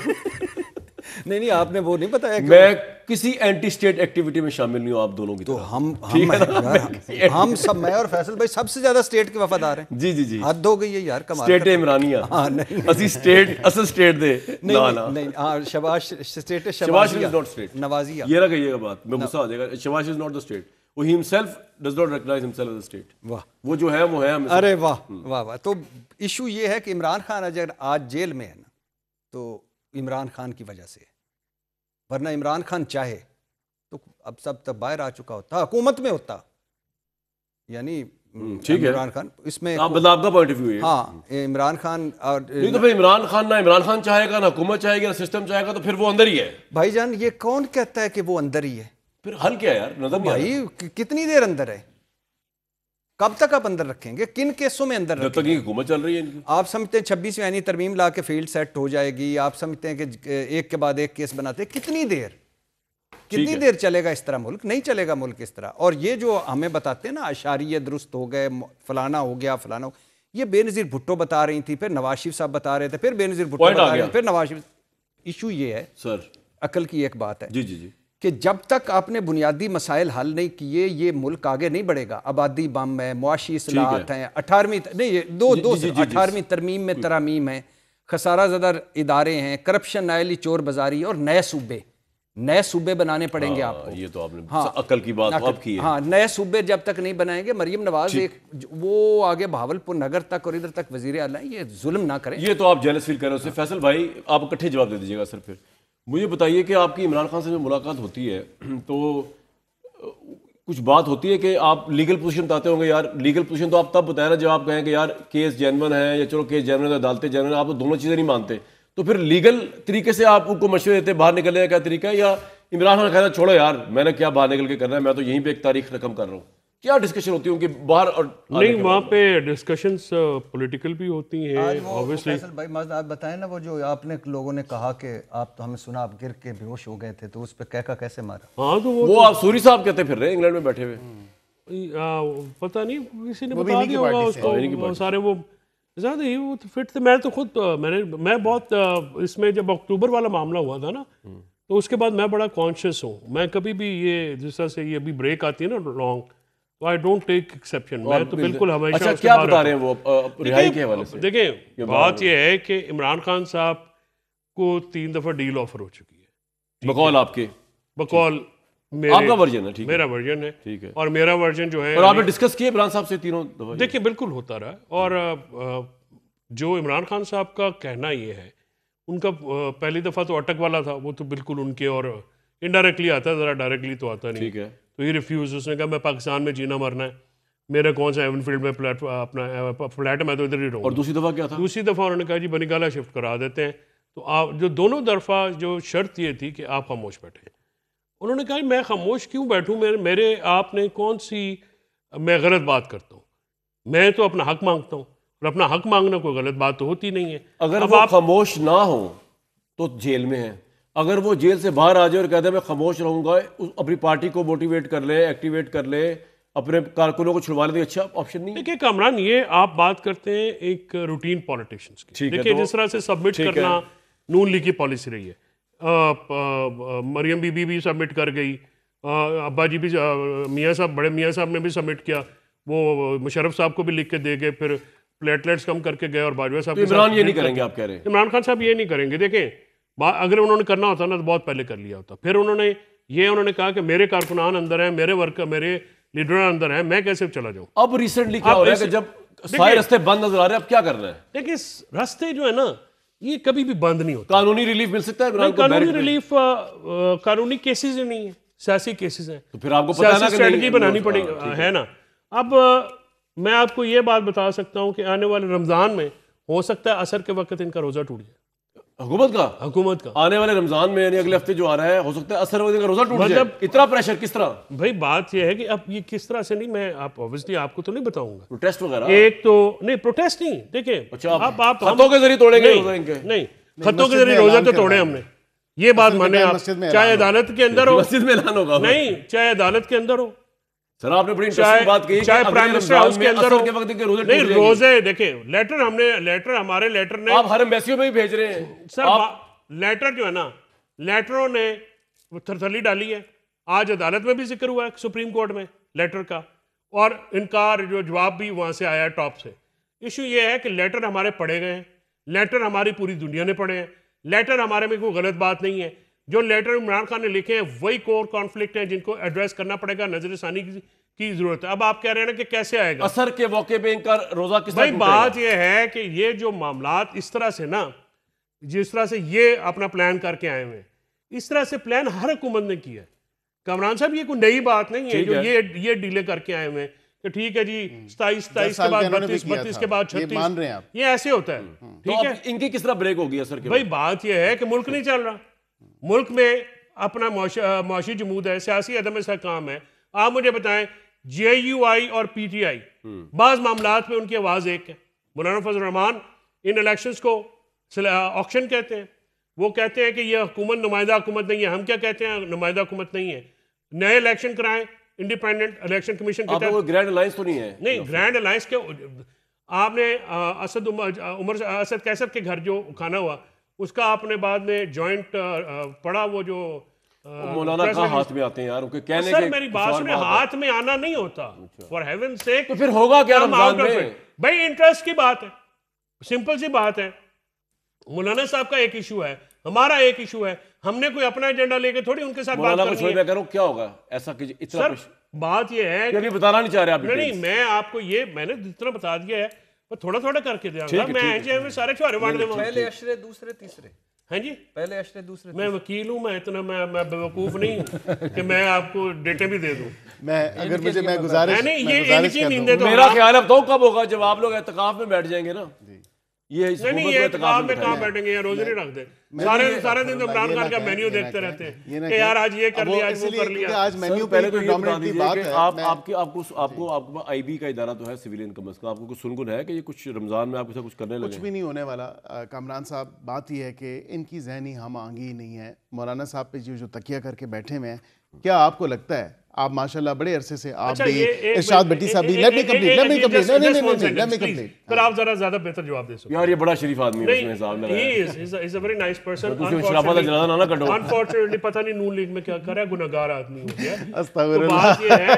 नहीं आपने वो नहीं बताया कि मैं किसी एंटी स्टेट एक्टिविटी में शामिल नहीं हूँ आप दोनों की तो तरह। हम सब, मैं और फैसल भाई सबसे ज्यादा स्टेट के वफादार हैं। जी जी जी, हद हो गई है यार, कमाल स्टेट इमरानिया। हाँ नहीं असली स्टेट, असल स्टेट दे नहीं हाँ, शबाश स्टेट है, शबाश इज नॉट स्टेट, नवाजिया। ये ना कहिएगा बात, मैं गुस्सा आ जाएगा। शबाश इज नॉट द स्टेट, वो himself does not recognise himself as a state. वाह, वो जो है वो है। अरे वाह वाह वाह। तो इशू ये है कि इमरान खान अगर आज जेल में है ना, तो इमरान खान की वजह से, वरना इमरान खान चाहे तो अब सब तक बाहर आ चुका होता, हुकूमत में होता। यानी ठीक है, इमरान खान इसमें मतलब आपका पॉइंट ऑफ व्यू है। हाँ, इमरान खान और नहीं तो फिर इमरान खान, ना इमरान खान चाहेगा, ना हुकूमत चाहेगी, ना सिस्टम चाहेगा, तो फिर वो अंदर ही है। भाईजान ये कौन कहता है कि वो अंदर ही है? फिर हल क्या है यार, नजर नहीं आ रहा। भाई कितनी देर अंदर है? कब तक आप अंदर रखेंगे? किन केसों में अंदर जब तक ये हुकूमत चल रही है इनकी। आप समझते हैं 26वीं आईनी तरमीम ला के फील्ड सेट हो जाएगी? आप समझते हैं कि एक के बाद एक केस बनाते हैं? कितनी देर चलेगा इस तरह मुल्क? नहीं चलेगा मुल्क इस तरह। और ये जो हमें बताते हैं ना, अशारिये दुरुस्त हो गए, फलाना हो गया, फलाना ये बेनज़ीर भुट्टो बता रही थी, फिर नवाज शरीफ साहब बता रहे थे, फिर बेनज़ीर भुट्टो बता रहे थे, फिर नवाज शरीफ। इशू ये है सर, अकल की एक बात है जी जी जी, कि जब तक आपने बुनियादी मसाइल हल नहीं किए, ये मुल्क आगे नहीं बढ़ेगा। आबादी बम है, मुआशी इस्लाहत हैं, 18वीं नहीं, ये दो 18वीं तरमीम में तरामीम है, खसारा ज़दा इदारे हैं, करप्शन, नायली, चोर बाजारी, और नए सूबे बनाने पड़ेंगे आपको। ये तो आपने अकल की बात अब की है। हाँ, नए सूबे जब तक नहीं बनाएंगे, मरियम नवाज एक वो आगे भावलपुर नगर तक और इधर तक वजीर आला है, ये जुल्म ना करें। ये तो आप जेलस फील कर रहे हो उससे। फैसल भाई आप इकट्ठे जवाब दे दीजिएगा सर। फिर मुझे बताइए कि आपकी इमरान खान से जब मुलाकात होती है तो कुछ बात होती है कि आप लीगल पोजीशन बताते होंगे। यार लीगल पोजीशन तो आप तब बताए ना जब आप कहें कि यार केस जेन्युइन है, या चलो केस जेन्युइन है, अदालतें जेन्युइन है, आप तो दोनों चीज़ें नहीं मानते। तो फिर लीगल तरीके से आप उनको मशवरे देते बाहर निकलने का क्या तरीका है? या इमरान खान कहता छोड़ो यार, मैंने क्या बाहर निकल के करना है, मैं तो यहीं पे एक तारीख रकम कर रहा हूँ? क्या डिस्कशन होती है उनकी बाहर? और नहीं, वहाँ पे डिस्कशंस पॉलिटिकल भी होती हैं ऑब्वियसली। भाई आप बताएं ना, वो जो आपने लोगों ने कहा कि आप तो हमें सुना आप गिर के बेहोश हो गए थे, तो उस पे कहका कैसे मारा? हाँ, तो वो आप सूरी साहब कहते फिर रहे इंग्लैंड में बैठे हुए। पता नहीं किसी ने बता दिया होगा उसको, सारे वो ज़्यादा ही वो फिट थे। मैं तो खुद मैं बहुत इसमें जब अक्टूबर वाला मामला हुआ था ना, तो उसके बाद मैं बड़ा कॉन्शियस हूँ। मैं कभी भी ये जिस तरह से ये अभी ब्रेक आती है ना लॉन्ग, तो आई डोंट टेक एक्सेप्शन। मैं तो बिल्कुल हमेशा। अच्छा, क्या बता रहे हैं वो रिहाई के हवाले से? देखिए, बात ये है कि इमरान खान साहब को 3 दफ़ा डील ऑफर हो चुकी है। बकौल आपके? बकौल आपका वर्जन है? ठीक है, मेरा वर्जन है। ठीक है। और मेरा वर्जन जो है, और आपने डिस्कस किए इमरान साहब से तीनों दफा? देखिए, बिल्कुल होता रहा। और जो इमरान खान साहब का कहना ये है, उनका पहली दफ़ा तो अटक वाला था, वो तो बिल्कुल उनके और इनडायरेक्टली आता है, ज़रा डायरेक्टली तो आता नहीं। ठीक है। तो ही रिफ्यूज़, उसने कहा मैं पाकिस्तान में जीना मरना है, मेरा कौन सा एवनफील्ड में अपना फ्लैट है, मैं तो इधर ही रहूँगा। और दूसरी दफ़ा क्या था? दूसरी दफ़ा उन्होंने कहा जी बनिकाला शिफ्ट करा देते हैं। तो आप जो दोनों तरफा जो शर्त ये थी कि आप खामोश बैठे। उन्होंने कहा मैं खामोश क्यों बैठूँ, मेरे आपने कौन सी, मैं गलत बात करता हूँ, मैं तो अपना हक मांगता हूँ, और अपना हक मांगना कोई गलत बात तो होती नहीं है। अगर वो खामोश ना हो तो जेल में है, अगर वो जेल से बाहर आ जाए और कहते हैं मैं खामोश रहूंगा, अपनी पार्टी को मोटिवेट कर ले, एक्टिवेट कर ले, अपने कारकुनों को छुड़वा ले, अच्छा ऑप्शन नहीं है? देखिए कामरान, ये आप बात करते हैं एक रूटीन पॉलिटिशियंस की। देखिए जिस तरह से सबमिट करना नून लीग की पॉलिसी रही है, मरियम बीबी भी सबमिट कर गई, अब्बा जी भी, मियाँ साहब, बड़े मियाँ साहब ने भी सबमिट किया, वो मुशर्रफ साहब को भी लिख के दे गए, फिर प्लेटलेट्स कम करके गए, और बाजवा साहब। इमरान ये नहीं करेंगे आप कह रहे हैं? इमरान खान साहब ये नहीं करेंगे। देखें, अगर उन्होंने करना होता ना तो बहुत पहले कर लिया होता। फिर उन्होंने कहा कि मेरे कारकुनान अंदर हैं, मेरे वर्कर, मेरे लीडर अंदर हैं, मैं कैसे चला जाऊं? अब रिसेंटली क्या हो रहा है कि जब सारे रास्ते बंद नजर आ रहे हैं, अब क्या करना है? देखिए, रास्ते जो है ना, ये कभी भी बंद नहीं होता। कानूनी रिलीफ मिल सकता है इमरान को? कानूनी रिलीफ, कानूनी केसेस नहीं है, सियासी केसेस हैं, तो फिर आपको पता है ना कि स्ट्रेटजी बनानी पड़ेगी, है ना। अब मैं आपको ये बात बता सकता हूँ कि आने वाले रमजान में हो सकता है असर के वक्त इनका रोजा टूट जाए। हुकूमत का हुकूमत का। आने वाले रमजान में यानी अगले हफ्ते जो आ रहा है, हो सकता है असर वजह का रोजा टूट मतलब जाए। इतना प्रेशर किस तरह? भाई बात यह है कि अब ये किस तरह से नहीं, मैं आप ऑब्वियसली आपको तो नहीं बताऊंगा प्रोटेस्ट वगैरह? एक तो नहीं, प्रोटेस्ट नहीं, देखिए अच्छा, आप खतों के जरिए तोड़ेंगे रोजा इनके? नहीं, खतों के जरिए रोजा तो तोड़े हमने, ये बात माने आप, चाहे अदालत के अंदर हो, मस्जिद में ऐलान होगा नहीं चाहे अदालत के अंदर हो, सर आपने बड़ी इंटरेस्टिंग बात कही, चाहे प्राइम मिनिस्टर हाउस के अंदर हो, के वक्त के रोजे नहीं रोजे देखिए, हमारे लेटर ने आप हर एम्बेसियों में भी भेज रहे हैं सर, लेटर जो है ना, लेटरों ने थरथली डाली है। आज अदालत में भी जिक्र हुआ है सुप्रीम कोर्ट में लेटर का, और इनकार जो जवाब भी वहां से आया है टॉप से। इशू ये है कि लेटर हमारे पढ़े गए हैं, लेटर हमारी पूरी दुनिया ने पढ़े हैं, लेटर हमारे में कोई गलत बात नहीं है। जो लेटर इमरान खान ने लिखे हैं वही कोर कॉन्फ्लिक्ट है जिनको एड्रेस करना पड़ेगा, नजरसानी की जरूरत है। अब आप कह रहे हैं ना कि कैसे आएगा असर के मौके पे इनका रोजा किस भाई? बात यह है कि ये जो मामलात इस तरह से ना, जिस तरह से ये अपना प्लान करके आए हुए हैं, इस तरह से प्लान हर हुकूमत ने किया है। कामरान साहब ये कोई नई बात नहीं है जो ये डीले करके आए हुए हैं कि ठीक है जी 27 के बाद 32 के बाद 36, मान रहे हैं आप? ये ऐसे होता है, ठीक है। इनकी किस तरह ब्रेक होगी असर के? भाई बात यह है कि मुल्क नहीं चल रहा, मुल्क में अपना मुआशी जमूद है, सियासी अदम इस्तेहकाम है। आप मुझे बताएं, JUI और PTI बाज मामलात में उनकी आवाज एक है। मौलाना फजल रहमान इन इलेक्शंस को ऑक्शन कहते हैं, वो कहते हैं कि ये हुकूमत नुमाइंदा हुकूमत नहीं है। हम क्या कहते हैं? नुमाइंदा हुकूमत नहीं है, नए इलेक्शन कराएं, इंडिपेंडेंट इलेक्शन कमीशन के तहत। ग्रैंड अलायंस तो नहीं है? नहीं, ग्रैंड अलायंस के आपने उमर असद कैसर के घर जो खाना हुआ उसका आपने बाद में जॉइंट पढ़ा, वो जो मौलाना का हाथ में आते हैं यार, उनके कहने सर के मेरी बात सुने, हाथ में आना नहीं होता, फॉर हेवन सेक। तो फिर होगा क्या रमजान में? भाई इंटरेस्ट की बात है, सिंपल सी बात है। मौलाना साहब का एक इशू है, हमारा एक इशू है, हमने कोई अपना एजेंडा लेके थोड़ी उनके साथ बात करनी है। मैं कह रहा हूं क्या होगा ऐसा कि इतना सर बात ये है कि बताना नहीं चाह रहे आप? नहीं, मैं आपको ये मैंने जितना बता दिया है वो थोड़ा थोड़ा करके दिया। मैं सारे छुआरे बांट दूंगा, पहले अशरे दूसरे तीसरे। हाँ जी, पहले अशरे दूसरे। मैं वकील हूँ, मैं इतना मैं बेवकूफ नहीं हूँ कि मैं आपको डेटे भी दे दूँ। मैं गुजारिश ये इनकी नींदें तो मेरा ख्याल अब तो कब होगा जब आप लोग एतकाफ में बैठ जाएंगे ना। ये नहीं, ये एतकाफ में कहाँ बैठेंगे यार, रोजे नहीं रखते सारे दिन तो इमरान खान का मेन्यू देखते रहते हैं कि यार आज ये कर लिया, आज वो कर लिया। आज मेन्यू पहले तो ये बता दीजिए कि आपको IB का इदारा तो है, सिविलियन कमर्स का, आपको कुछ सुनगुन है कि ये कुछ रमजान में आपके साथ कुछ करने लगे? कुछ भी नहीं होने वाला कामरान साहब। बात यह है कि इनकी जहनी हम आंगी नहीं है। मौलाना साहब पे जो तकिया करके बैठे हुए हैं, क्या आपको लगता है आप माशाल्लाह बड़े अरसे से आप भी इरशाद भट्टी साहब भी लेट मी कंप्लीट फिर आप जरा ज्यादा बेहतर जवाब दे सकते यार, ये बड़ा शरीफ आदमी है, इसमें हिसाब लगा है। He is a very nice person. शराफत का जनाजा ना कटो। अनफॉर्चुनेटली पता नहीं नून लीग में क्या कर रहा है, गुनहगार आदमी हो गया। अस्तगफिरुल्लाह। बात ये है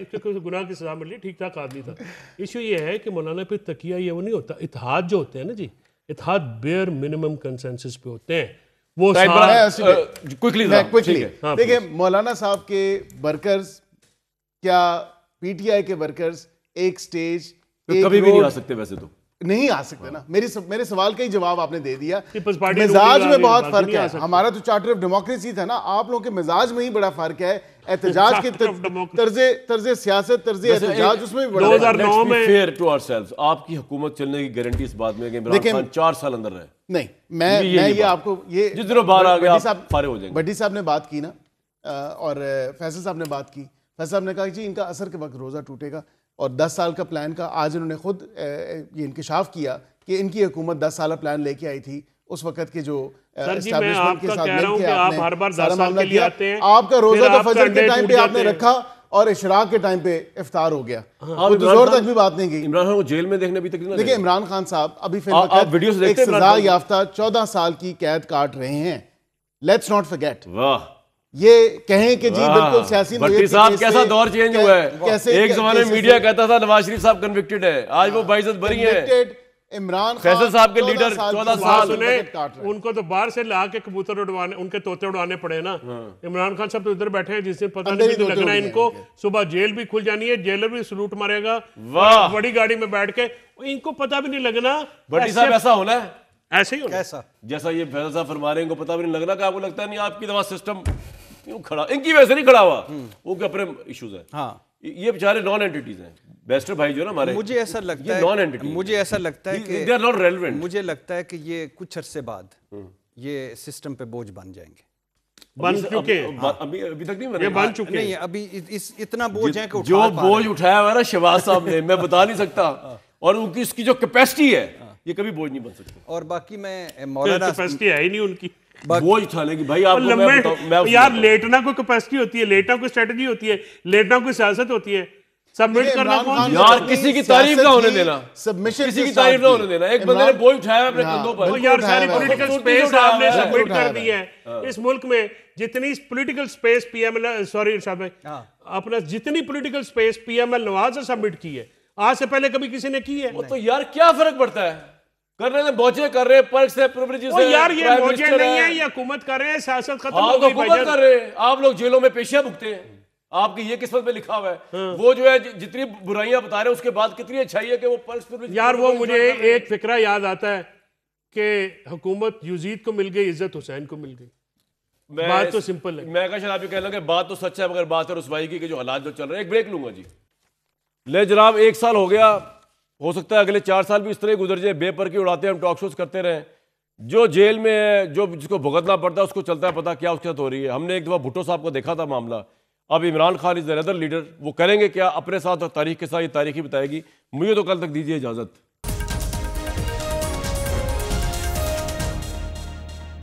कि गुनाह की सजा मिली, ठीक ठाक आदमी था। इशू ये है कि मौलाना पे तकिया ये वो नहीं होता, इत्तेहाद जो होते हैं ना जी, इत्तेहाद बेयर मिनिमम कंसेंसस पे होते हैं। वो क्विकली देखिए, मौलाना साहब के वर्कर्स, क्या PTI के वर्कर्स एक स्टेज कभी भी नहीं आ सकते? वैसे तो नहीं आ सकते ना। मेरे सवाल का ही जवाब आपने दे दिया। मिजाज में बहुत फर्क है। हमारा तो चार्टर ऑफ डेमोक्रेसी था ना, आप लोगों के मिजाज में ही बड़ा फर्क है। एहतजाज के तर्जे सियासत, तर्जे एहतजाज, उसमें 2009 में फेयर टू आवरसेल्व्स, आपकी हुकूमत चलने की गारंटी इस बात में कि इमरान खान 4 साल अंदर रहे? नहीं, मैं ये आपको ये जिस दिन बाहर आ गया आप फारे हो जाएंगे। भट्टी साहब ने बात की ना, और फैसल साहब ने बात की। फैसल साहब ने कहा जी इनका असर के वक्त रोज़ा टूटेगा, और 10 साल का प्लान का आज इन्होंने खुद ये इंकशाफ किया कि इनकी हुकूमत 10 साल प्लान लेके आई थी। उस वक्त के जो एस्टैब्लिशमेंट के साथ मिलकर आपने सारा मामला किया। आपका रोज़ा तो फजर के टाइम पे आपने रखा और इशराक के टाइम पे इफ्तार हो गया, वो तो जोर तक भी बात नहीं गई। इमरान खान को जेल में देखने अभी तक नहीं। देखिए, इमरान खान साहब अभी फिलहाल एक सजा याफ्ता 14 साल की कैद काट रहे हैं। Let's not forget. वाह, ये कहें कि जी बिल्कुल सियासी भट्टी साहब कैसा दौर चेंज हुआ है। कैसे एक जमाने में मीडिया कहता था नवाज शरीफ साहब कन्विक्टेड है, आज वो बाइज्जत बरी है। इमरान फैसल साहब के लीडर 14 साल सुने, उनको तो बाहर से ला के कबूतर उड़वाने, उनके तोते उड़ाने पड़े ना। इमरान खान साहब तो इधर बैठे हैं, जिस दिन पता नहीं लगना है इनको, सुबह जेल भी खुल जानी है, जेलर भी सलूट मारेगा बड़ी गाड़ी में बैठ के, इनको पता भी नहीं लगना। भट्टी साहब ऐसा होना है, ऐसे ही होना कैसा, जैसा ये फैसल साहब फरमा रहे हैं, इनको पता भी नहीं लगना। कि आपको लगता है नहीं आपकी दवा सिस्टम क्यों खड़ा, इनकी वजह से नहीं खड़ा हुआ, वो के अपने इश्यूज हैं। हाँ, ये बेचारे नॉन एंटिटीज हैं। बेस्टर भाई जो ना हमारे, मुझे ऐसा लगता है, नॉन एंटिटी, मुझे ऐसा लगता है कि दे आर नॉट रेलेवेंट। मुझे लगता है कि ये कुछ अरसे बाद ये सिस्टम पे बोझ बन जाएंगे। बन चुके अभी अभी तक नहीं बने। ये बन चुके नहीं, अभी इस इतना बोझ है कि जो उठा पा रहे बोझ उठाया हुआ है ना शहबाज साहब ने, मैं बता नहीं सकता, और उनकी इसकी जो कैपेसिटी है ये कभी बोझ नहीं बन सकती। हैं। और बाकी मैं मौलाना कैपेसिटी है ही नहीं उनकी। बोझ उठाने की भाई आपको मैं बताऊं, मैं आपको यार बताऊं। लेटना कोई कैपेसिटी होती है, लेटना कोई स्ट्रेटजी होती है, लेटना कोई सियासत होती है, सबमिट करना इमरान कौन खान सी- यार किसी की तारीफ ना होने देना, सबमिशन किसी की तारीफ ना होने देना। एक बंदे ने बोझ उठाया अपने कंधों पर। तो यार सारी उठाया पॉलिटिकल है। स्पेस उठाया आपने है। सबमिट उठाया कर दी है। इस मुल्क में जितनी पॉलिटिकल स्पेस पीएमएल, सॉरी इरशाद भाई, अपना जितनी पॉलिटिकल स्पेस पीएमएल नवाज ने सबमिट की है, आज से पहले कभी किसी ने की है? वो तो यार क्या फर्क पड़ता है, कर रहे हैं मौजे कर रहे हैं, पर्क्स है, प्रिविलेजेस ओ है, यार ये प्राइम मौजे मिनिस्टर नहीं है, ये हुकूमत कर रहे हैं, सियासत खत्म हाँ हो तो गई हुकूमत भाईजान। कर रहे हैं, आप लोग जेलों में पेशियां भुगते हैं, आपकी ये किस्मत में लिखा हुआ है। वो जो है जितनी बुराइयां बता रहे हैं उसके बाद कितनी अच्छाई है कि वो पर्क्स प्रिविलेजेस यार वो को मुझे enjoy कर रहे हैं। एक फिक्रा याद आता है कि हुकूमत यजीद को मिल गई, इज्जत हुसैन को मिल गई। बात तो सिंपल है। मैं शायद आप ये कहना कि बात तो सच है, मगर बात है रुसवाई की कि जो हालात जो चल रहे हैं। एक ब्रेक लूंगा जी। ले जनाब, 1 साल हो गया, हो सकता है अगले 4 साल भी इस तरह ही गुजर जाए, बेपर की उड़ाते हैं, हम टॉक शोज करते रहें। जो जेल में है, जो जिसको भुगतना पड़ता है उसको चलता है पता क्या उसके साथ हो रही है। हमने एक दफ़ा भुट्टो साहब को देखा था मामला, अब Imran Khan is another leader, वो करेंगे क्या अपने साथ और तारीख के साथ, ये तारीख ही बताएगी। मुझे तो कल तक दीजिए इजाज़त।